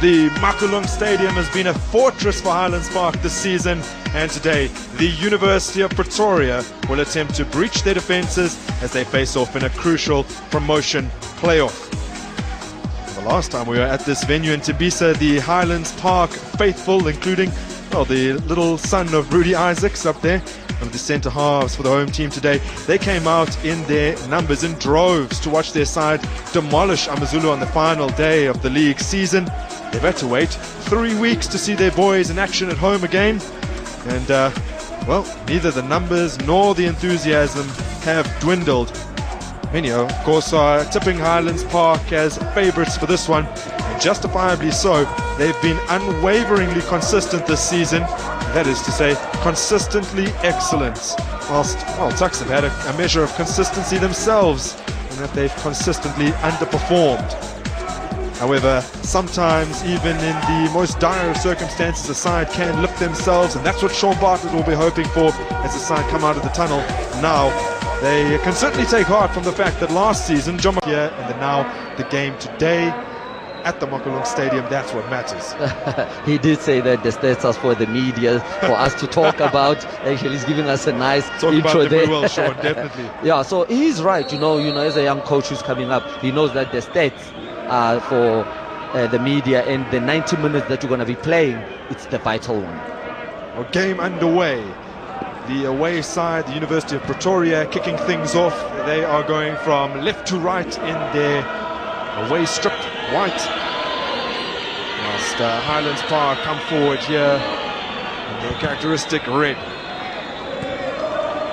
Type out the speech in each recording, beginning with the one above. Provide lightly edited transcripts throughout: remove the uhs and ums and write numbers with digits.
The Makulung Stadium has been a fortress for Highlands Park this season, and today the University of Pretoria will attempt to breach their defences as they face off in a crucial promotion playoff. The last time we were at this venue in Tembisa, the Highlands Park faithful, including the little son of Rudy Isaacs up there, one of the centre halves for the home team today, they came out in their numbers in droves to watch their side demolish AmaZulu on the final day of the league season. They've had to wait 3 weeks to see their boys in action at home again, and neither the numbers nor the enthusiasm have dwindled. Many, of course, are tipping Highlands Park as favourites for this one, and justifiably so. They've been unwaveringly consistent this season, that is to say, consistently excellent, whilst Tuks have had a measure of consistency themselves, in that they've consistently underperformed. However, sometimes even in the most dire of circumstances, a side can lift themselves, and that's what Sean Bartlett will be hoping for as the side come out of the tunnel now. They can certainly take heart from the fact that last season, John here, and now the game today at the Makulung Stadium, that's what matters. He did say that the stats are for the media, for us to talk about. Actually, he's giving us a nice talk intro about there. Very well, Sean, definitely. Yeah, so he's right. You know, as a young coach who's coming up, he knows that the stats are for the media, and the 90 minutes that you're going to be playing, it's the vital one. Well, game underway. The away side, the University of Pretoria, kicking things off. They are going from left to right in their away strip, white. Whilst Highlands Park come forward here in their characteristic red.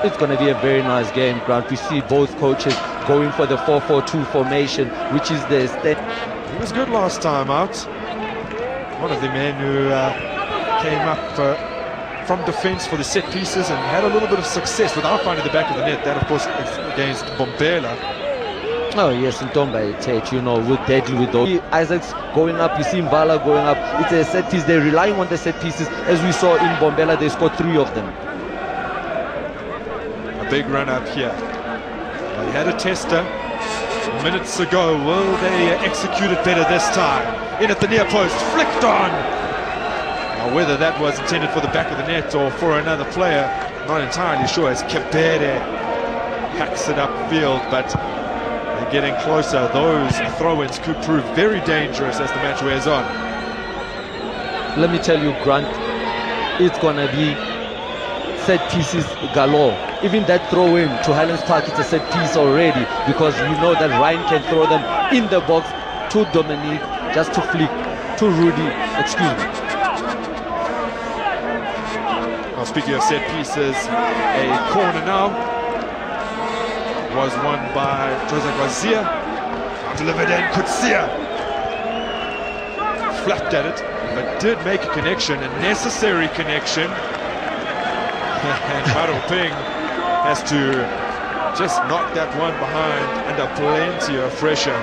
It's going to be a very nice game, Grant. We see both coaches going for the 4-4-2 formation, which is the step. He was good last time out. One of the men who came up from defence for the set pieces and had a little bit of success without finding the back of the net. That, of course, against Bombela. Oh yes, in Tomba, Tate, with deadly with those. Isaacs going up, you see Mbala going up. It's a set piece. They're relying on the set pieces. As we saw in Bombela, they scored 3 of them. A big run up here. They had a tester minutes ago. Will they execute it better this time? In at the near post, flicked on. Now, whether that was intended for the back of the net or for another player, not entirely sure, as Kebede hacks it upfield, but they're getting closer. Those throw-ins could prove very dangerous as the match wears on. Let me tell you, Grant, it's gonna be set pieces galore. Even that throw-in to Highlands Park, it's a set piece already, because you know that Ryan can throw them in the box to Dominique, just to flick to Rudy. Excuse me. Well, speaking of set pieces, a corner now was won by Jose Guazia. Delivered in, Kutsia flapped at it, but did make a connection, a necessary connection. And Harold Ping has to just knock that one behind under plenty of pressure.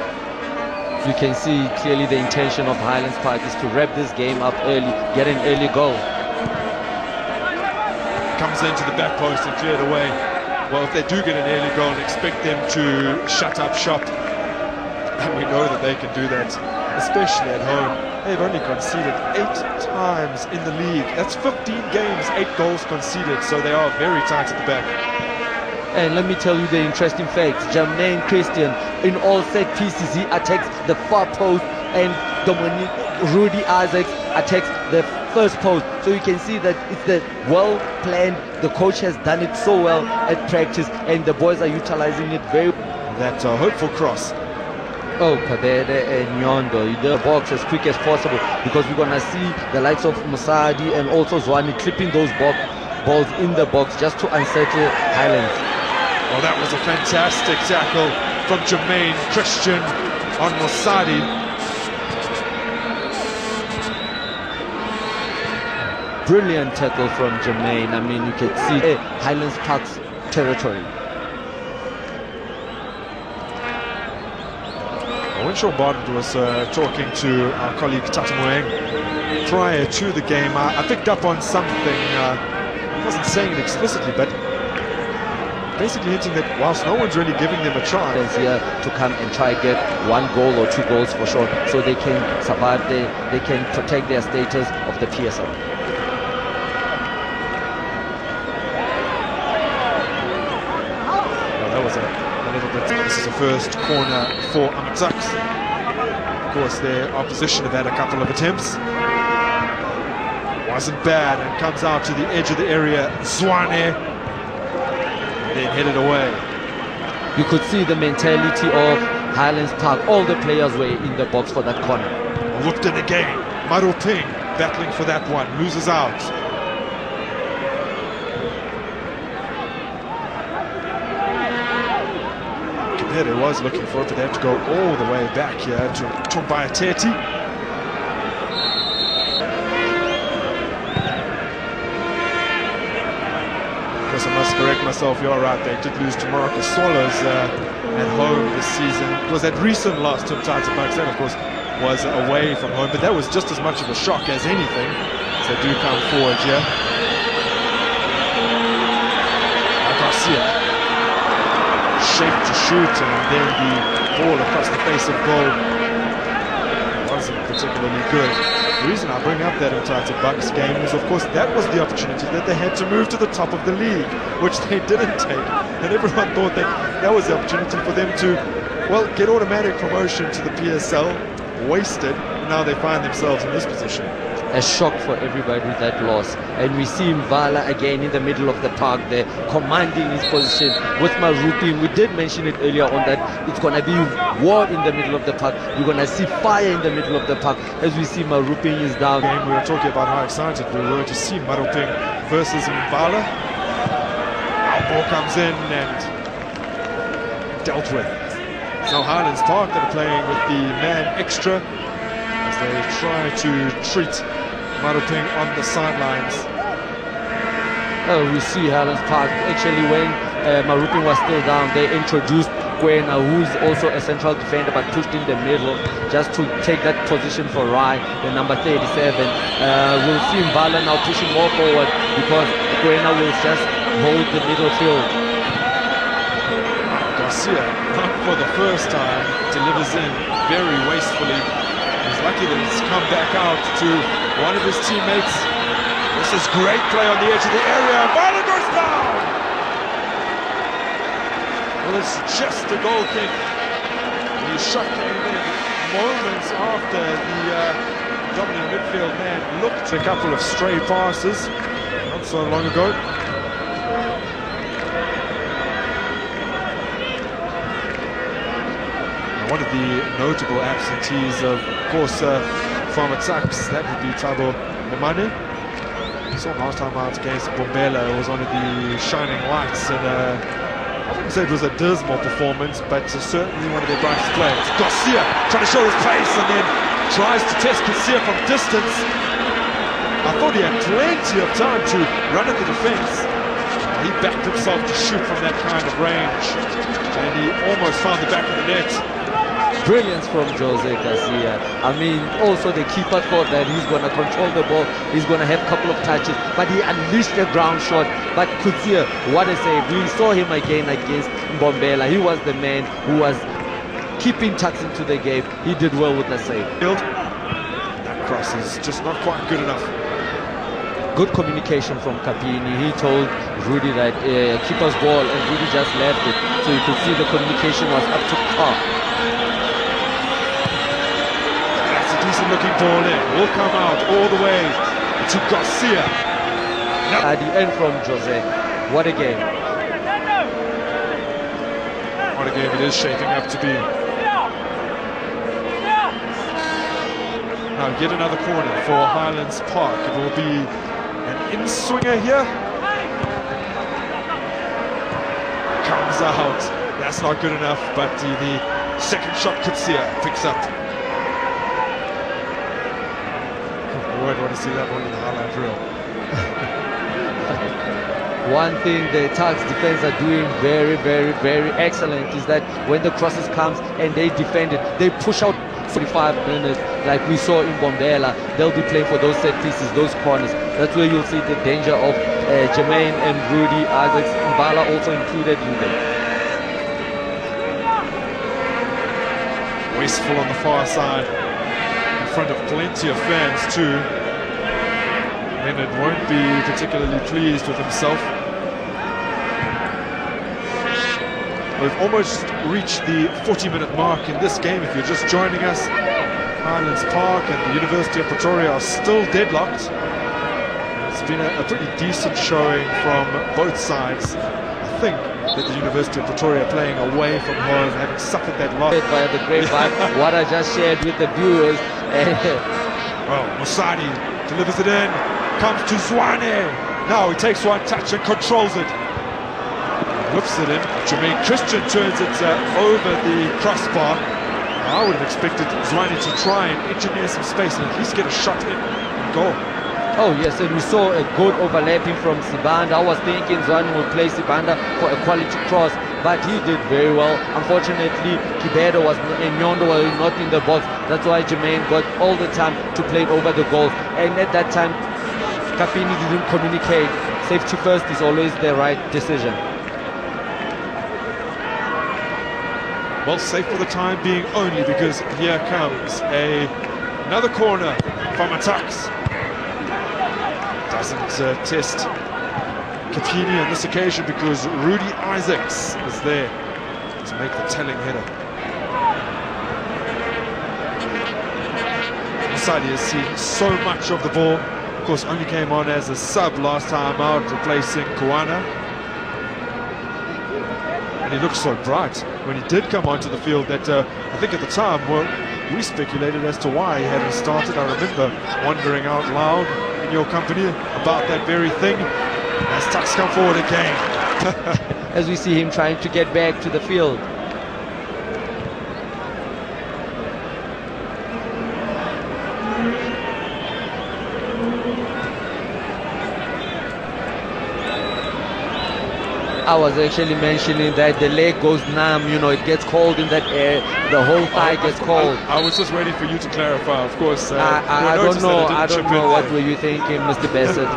You can see clearly the intention of Highlands Park is to wrap this game up early, get an early goal. Comes into the back post and cleared away. Well, if they do get an early goal, expect them to shut up shop. And we know that they can do that, especially at home. They've only conceded 8 times in the league. That's 15 games, 8 goals conceded, so they are very tight at the back. And let me tell you the interesting facts. Jermaine Christian, in all set pieces, he attacks the far post, and Dominique Rudy Isaacs attacks the first post. So you can see that it's the well planned. The coach has done it so well at practice, and the boys are utilizing it very well. That hopeful cross. Oh, Kadede and Nyondo, the box as quick as possible, because we're gonna see the likes of Musadi and also Zwani clipping those balls in the box just to unsettle Highlands. Well, that was a fantastic tackle from Jermaine Christian on Musadi. Brilliant tackle from Jermaine. I mean, you can see Highlands Park's territory. When Sean Bartlett was talking to our colleague Tata Moeng prior to the game, I picked up on something. I wasn't saying it explicitly, but basically hinting that whilst no one's really giving them a chance here to come and try and get 1 goal or 2 goals for sure, so they can survive, they can protect their status of the PSL. Well, that was a little bit. This is a first corner for Amataks. Of course, their opposition have had a couple of attempts. Wasn't bad, and comes out to the edge of the area. Zwane then headed away. You could see the mentality of Highlands Park. All the players were in the box for that corner. Looked in again. Maruping battling for that one, loses out. Kipere was looking for it, but they have to go all the way back here to Tombaya Teti. I must correct myself, you're right, they did lose to Maracas Swallows at home this season. It was that recent loss to Mthatha Bucks, that of course was away from home, but that was just as much of a shock as anything. So they do come forward here. Garcia, shape to shoot, and then the ball across the face of goal wasn't particularly good. The reason I bring up that Mthatha Bucks game is, of course, that was the opportunity that they had to move to the top of the league, which they didn't take. And everyone thought that that was the opportunity for them to, well, get automatic promotion to the PSL, wasted, and now they find themselves in this position. A shock for everybody with that loss. And we see Mvala again in the middle of the park there, commanding his position with Maruping. We did mention it earlier on that it's going to be war in the middle of the park. We're going to see fire in the middle of the park as we see Maruping is down. We were talking about how excited we were to see Maruping versus Mvala. Our ball comes in and dealt with. So Highlands Park that are playing with the man extra as they try to treat Maruping on the sidelines. We see Highlands Park actually when Maruping was still down, they introduced Kwena, who's also a central defender but pushed in the middle just to take that position for Rai, the number 37. We'll see Mvala now pushing more forward because Kwena will just hold the middle field. Garcia, not for the first time, delivers in very wastefully. He's lucky that he's come back out to one of his teammates. This is great play on the edge of the area. Mvala goes down! Well, it's just a goal kick. The shot came in moments after the dominant midfield man looked a couple of stray passes not so long ago. One of the notable absentees, of course, from Amataks, that would be Thabo Lemane. We saw last time out against Bombela, it was one of the shining lights, and I wouldn't say it was a dismal performance, but certainly one of their brightest players. Garcia trying to show his pace and then tries to test Garcia from distance. I thought he had plenty of time to run at the defense. He backed himself to shoot from that kind of range, and he almost found the back of the net. Brilliance from Jose Garcia. I mean, also the keeper thought that he's going to control the ball, he's going to have a couple of touches, but he unleashed a ground shot. But Kutsia, what a save. We saw him again against Mbombela. He was the man who was keeping Tuks into the game. He did well with the save. That cross is just not quite good enough. Good communication from Kapini. He told Rudy that keeper's ball, and Rudy just left it. So you could see the communication was up to par. Decent looking ball in, will come out all the way to Garcia. At the end from Jose. What a game. What a game it is shaping up to be. Now yet another corner for Highlands Park. It will be an in-swinger here. Comes out. That's not good enough, but the second shot Kutsia picks up. I want to see that one in the highlight reel. One thing the Tuks defense are doing very, very, very excellent is that when the crosses comes and they defend it, they push out 45 minutes like we saw in Bombela. They'll be playing for those set pieces, those corners. That's where you'll see the danger of Jermaine and Rudy Isaacs. Mbala also included in them. Wasteful on the far side, in front of plenty of fans too. Leonard won't be particularly pleased with himself. We've almost reached the 40-minute mark in this game. If you're just joining us, Highlands Park and the University of Pretoria are still deadlocked. It's been a pretty decent showing from both sides. I think that the University of Pretoria playing away from home, having suffered that loss. By the grapevine, what I just shared with the viewers. Well, Musadi delivers it in, comes to Zwane. Now he takes one touch and controls it. Whips it in. Jermaine Christian turns it over the crossbar. I would have expected Zwane to try and engineer some space and at least get a shot in and goal. Oh yes, and we saw a good overlapping from Sibanda. I was thinking Zwane would play Sibanda for a quality cross, but he did very well. Unfortunately, Kibedo and Nyondo were not in the box. That's why Jermaine got all the time to play over the goals. And at that time, Kapini didn't communicate. Safety first is always the right decision. Well, safe for the time being only, because here comes another corner from Attacks. Doesn't test Kapini on this occasion because Rudy Isaacs is there to make the telling header. Musadi has seen so much of the ball. Of course, only came on as a sub last time out, replacing Kuana. And he looked so bright when he did come onto the field that I think at the time, well, we speculated as to why he hadn't started. I remember wondering out loud in your company about that very thing as Tuks come forward again. As we see him trying to get back to the field. I was actually mentioning that the leg goes numb, you know, it gets cold in that air, the whole thigh gets cold. I was just waiting for you to clarify, of course. I don't know what were you thinking, Mr. Bassett.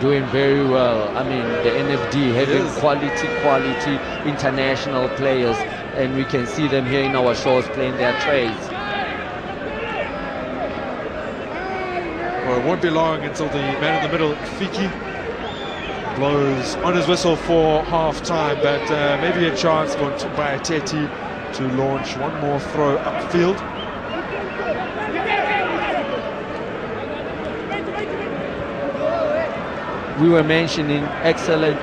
Doing very well. I mean, the NFD having quality international players, and we can see them here in our shows playing their trades. Well, it won't be long until the man in the middle, Fiki, blows on his whistle for half-time, but maybe a chance for Bayateti to launch one more throw upfield. We were mentioning excellent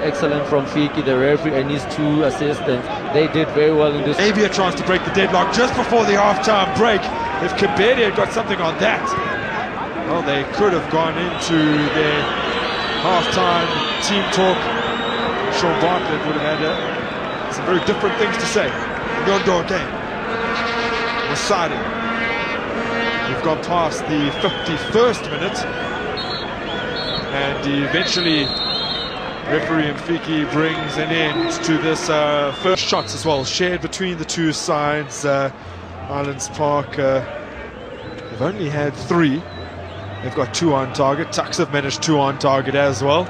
from Fiki, the referee, and his two assistants. They did very well in this. Maybe a chance to break the deadlock just before the half-time break. If Kibede had got something on that, well, they could have gone into their half-time team talk. Sean Bartlett would have had some very different things to say. Nyondo again. Musadi. We've gone past the 51st minute. And eventually, referee Mfiki brings an end to this first shots as well, shared between the two sides. Highlands Park, they've only had 3. They've got 2 on target. Tuks have managed 2 on target as well.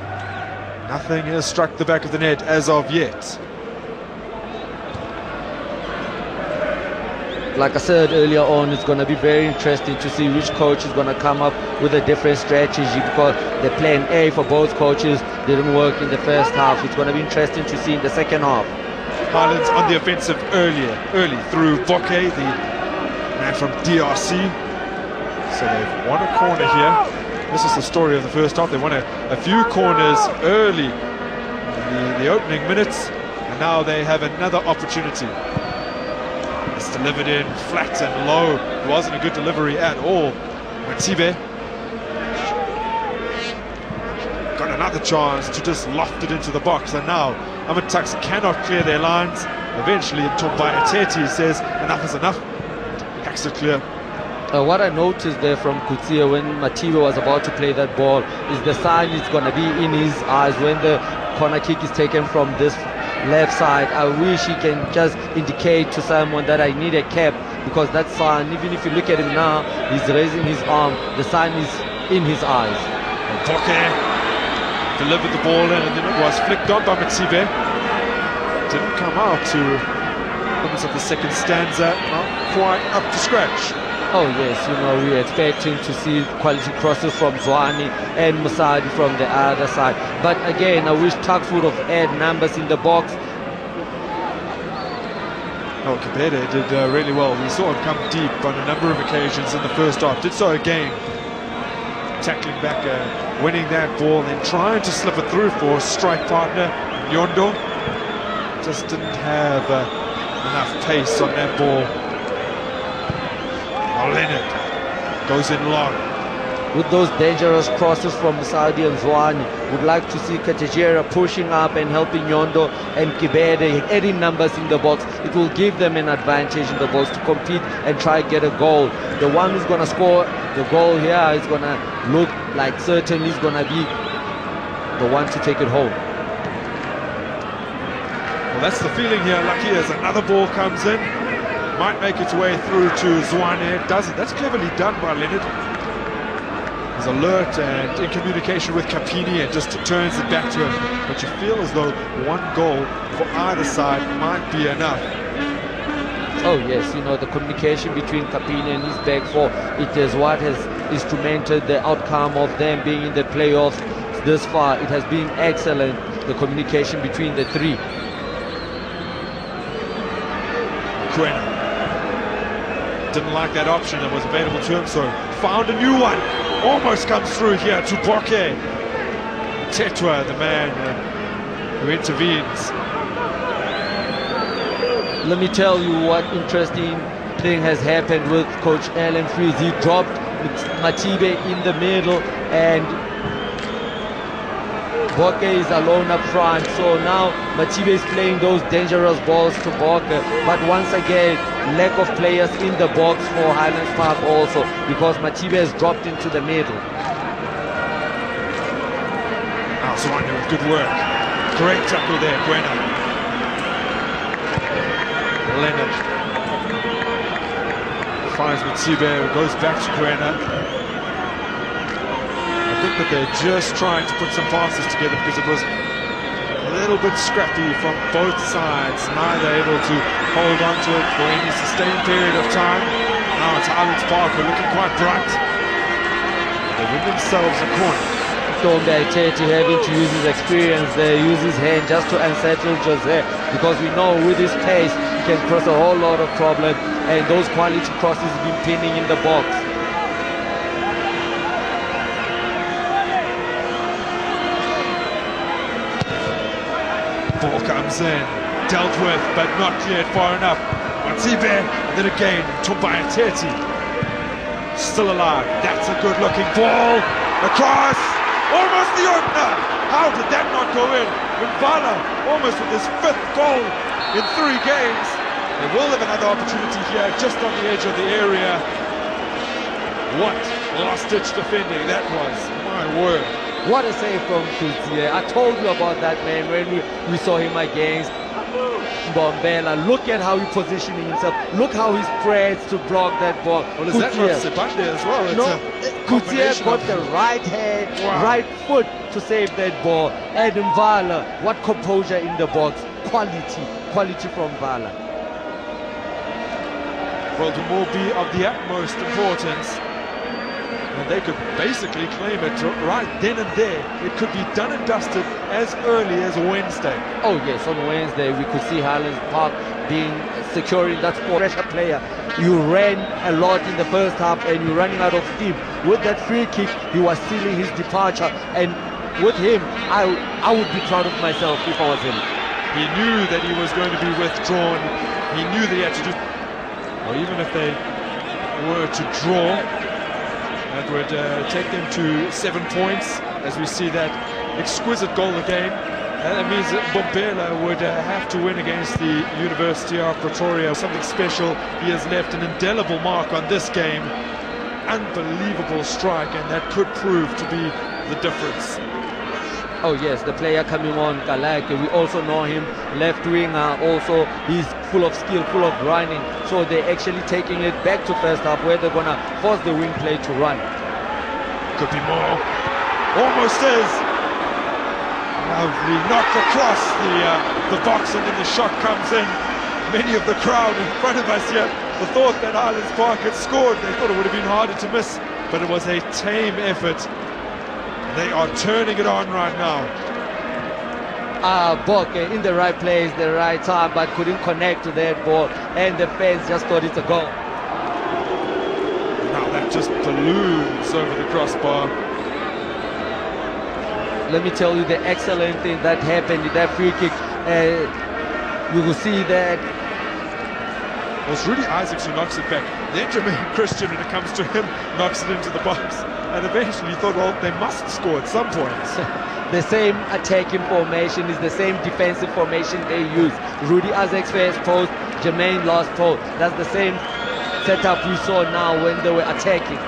Nothing has struck the back of the net as of yet. Like I said earlier on, it's going to be very interesting to see which coach is going to come up with a different strategy, because the plan A for both coaches didn't work in the first half. It's going to be interesting to see in the second half. Highlands on the offensive early through Boke, the man from DRC. So they've won a corner here. This is the story of the first half. They won a few corners early in the opening minutes, and now they have another opportunity. It's delivered in flat and low. It wasn't a good delivery at all. Matibe got another chance to just loft it into the box, and now Tuks cannot clear their lines. Eventually, Tombai Ateti says enough is enough. Hacks it clear. What I noticed there from Kutsia when Matibe was about to play that ball is the sign is going to be in his eyes when the corner kick is taken from this left side. I wish he can just indicate to someone that I need a cap, because that sign, even if you look at him now, he's raising his arm, the sign is in his eyes. Boke delivered the ball in, and then it was flicked on by Mothibe. Didn't come out to limits of the second stanza, not quite up to scratch. Oh yes, you know, we're expecting to see quality crosses from Zwane and Musadi from the other side. But again, I wish Tuks would have added numbers in the box. Oh, Kibede did really well. We saw him come deep on a number of occasions in the first half. Did so again. Tackling back, winning that ball, then trying to slip it through for strike partner Nyondo. Just didn't have enough pace on that ball. Oh, Leonard goes in long. With those dangerous crosses from Saudi and Zwane, would like to see Katejera pushing up and helping Nyondo and Kibede adding numbers in the box. It will give them an advantage in the box to compete and try to get a goal. The one who's going to score the goal here is going to look like certainly is going to be the one to take it home. Well, that's the feeling here, Lucky, as another ball comes in. Might make its way through to Zwane. It doesn't. That's cleverly done by Leonard. He's alert and in communication with Kapini and just turns it back to him. But you feel as though one goal for either side might be enough. Oh yes, you know, the communication between Kapini and his back four, it is what has instrumented the outcome of them being in the playoffs this far. It has been excellent, the communication between the three. Quinn didn't like that option that was available to him, so found a new one. Almost comes through here to Borke. Tetwa, the man who intervenes. Let me tell you what interesting thing has happened with Coach Alan Freeze. He dropped Mothibe in the middle and Borke is alone up front. So now Mothibe is playing those dangerous balls to Borke. But once again, lack of players in the box for Highlands Park also, because Mothibe has dropped into the middle. Zwane with good work. Great tackle there, Gwena. Leonard finds Mothibe, who goes back to Gwena. I think that they're just trying to put some passes together because it was a little bit scrappy from both sides, neither able to hold on to it for any sustained period of time. Now it's Highlands Park, who are looking quite bright. They win themselves a corner. Tombe Aitete having to use his experience there, use his hand just to unsettle Jose, because we know with his pace he can cross a whole lot of problems, and those quality crosses have been pinning in the box. Ball comes in, dealt with, but not cleared far enough. Mothibe, and then again, Tombe Aitete. Still alive, that's a good looking ball. Across, almost the opener. How did that not go in? Mvala, almost with his 5th goal in 3 games. They will have another opportunity here, just on the edge of the area. What last-ditch defending that was, my word. What a save from Kutie. I told you about that man when we saw him against Bombela. Look at how he's positioning himself. Look how he spreads to block that ball. Well, is that not Sebande as well? No, Kutie got the right hand, right foot to save that ball. And Mvala, what composure in the box. Quality from Mvala. Well, it will be of the utmost importance. And they could basically claim it right then and there. It could be done and dusted as early as Wednesday. Oh yes, on Wednesday we could see Highlands Park securing that pressure player. You ran a lot in the first half and you're running out of steam. With that free kick, he was sealing his departure. And with him, I would be proud of myself if I was him. He knew that he was going to be withdrawn. He knew that he had to do... Well, even if they were to draw, that would take them to 7 points, as we see that exquisite goal again. And that means that Bombela would have to win against the University of Pretoria. Something special. He has left an indelible mark on this game. Unbelievable strike, and that could prove to be the difference. Oh yes, the player coming on, Kalake, we also know him, left winger, also he's full of skill, full of running. So they're actually taking it back to first half where they're going to force the wing play to run. Could be more. Almost is. Lovely knock across the box, and then the shot comes in. Many of the crowd in front of us here thought that Highlands Park had scored. They thought it would have been harder to miss, but it was a tame effort. They are turning it on right now. Bokke in the right place, the right time, but couldn't connect to that ball, and the fans just thought it's a goal. Now that just balloons over the crossbar. Let me tell you the excellent thing that happened with that free kick. You will see that well, it's Rudy Isaacs who knocks it back. Then Jermaine Christian, when it comes to him, knocks it into the box. And eventually you thought, well, they must score at some point. The same attacking formation is the same defensive formation they use. Rudy Isaacs first post, Jermaine last post. That's the same setup we saw now when they were attacking.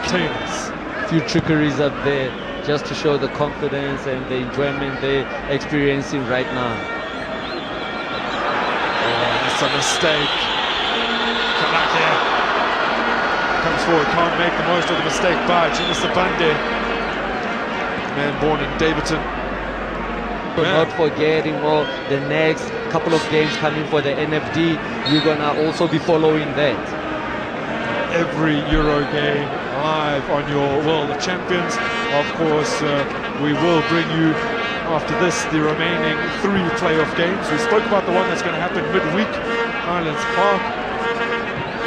Cleaners. A few trickeries up there just to show the confidence and the enjoyment they're experiencing right now. A mistake. Kalake comes forward, can't make the most of the mistake by Gina Sabande, man born in Davidson. But not forgetting the next couple of games coming for the NFD, you're gonna also be following that. Every Euro game live on your World of Champions. Of course, we will bring you after this the remaining 3 playoff games. We spoke about the one that's going to happen midweek. Highlands Park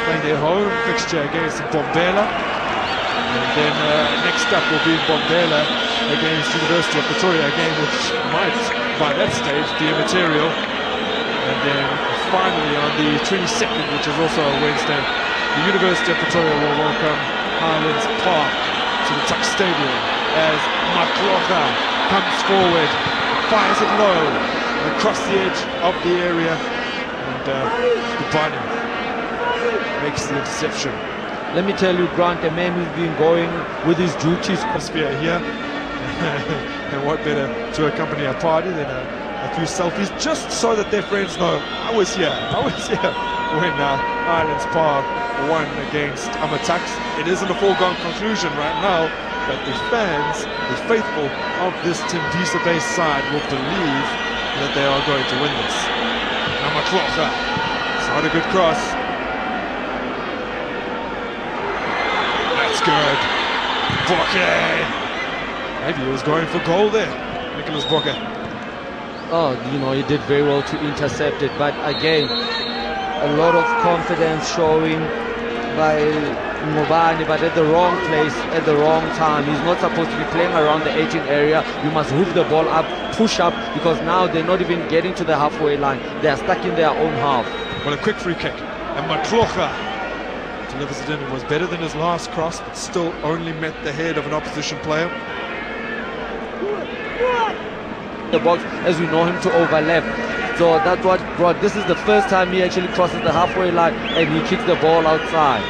playing their home fixture against Bombela, and then next up will be Bombela against University of Pretoria, a game which might by that stage be immaterial. And then finally on the 22nd, which is also a Wednesday, the University of Pretoria will welcome Highlands Park to the Tuck Stadium as Matlocha comes forward, fires it low, across the edge of the area, and Kubani makes the interception. Let me tell you, Grant, a man who's been going with his duties. Atmosphere here, and what better to accompany a party than a few selfies, just so that their friends know, I was here when Highlands Park won against Amatax. It isn't a foregone conclusion right now, but the fans, the faithful of this Tembisa-based side will believe that they are going to win this. Namatlocha, it's not a good cross. That's good. Bokke. Maybe he was going for goal there, Nicholas Bokke. Oh, he did very well to intercept it, but again, a lot of confidence showing by Mubani, but at the wrong place, at the wrong time. He's not supposed to be playing around the 18 area. You must hoof the ball up, push up, because now they're not even getting to the halfway line. They are stuck in their own half. Well, a quick free kick, and Matlocha delivers it in. It was better than his last cross, but still only met the head of an opposition player. The box, as we know him, to overlap. So that's what brought. This is the first time he actually crosses the halfway line and he kicks the ball outside.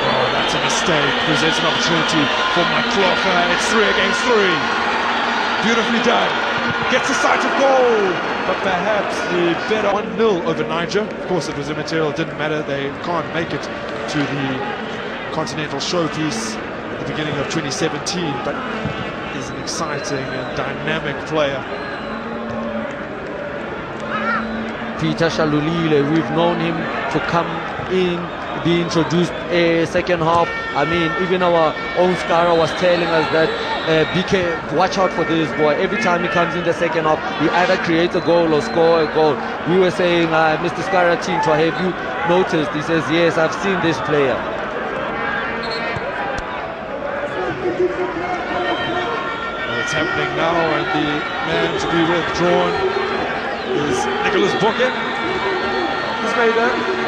Oh, that's a mistake. Presents an opportunity for Matlocha. It's 3 against 3. Beautifully done. Gets a sight of goal, but perhaps the better 1-0 over Niger. Of course, it was immaterial. It didn't matter. They can't make it to the Continental Showpiece at the beginning of 2017, but is an exciting and dynamic player. Peter Shalulile, we've known him to come in, be introduced a second half. I mean, even our own Skara was telling us that BK, watch out for this boy. Every time he comes in the second half, he either creates a goal or score a goal. We were saying, Mr. Skara Tinto, have you noticed? He says, yes, I've seen this player. It's happening now, and the man to be withdrawn is Nicholas Bokke. He's made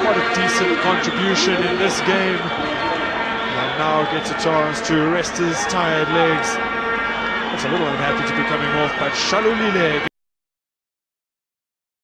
quite a decent contribution in this game, and now gets a chance to rest his tired legs. It's a little unhappy to be coming off, but Shalulile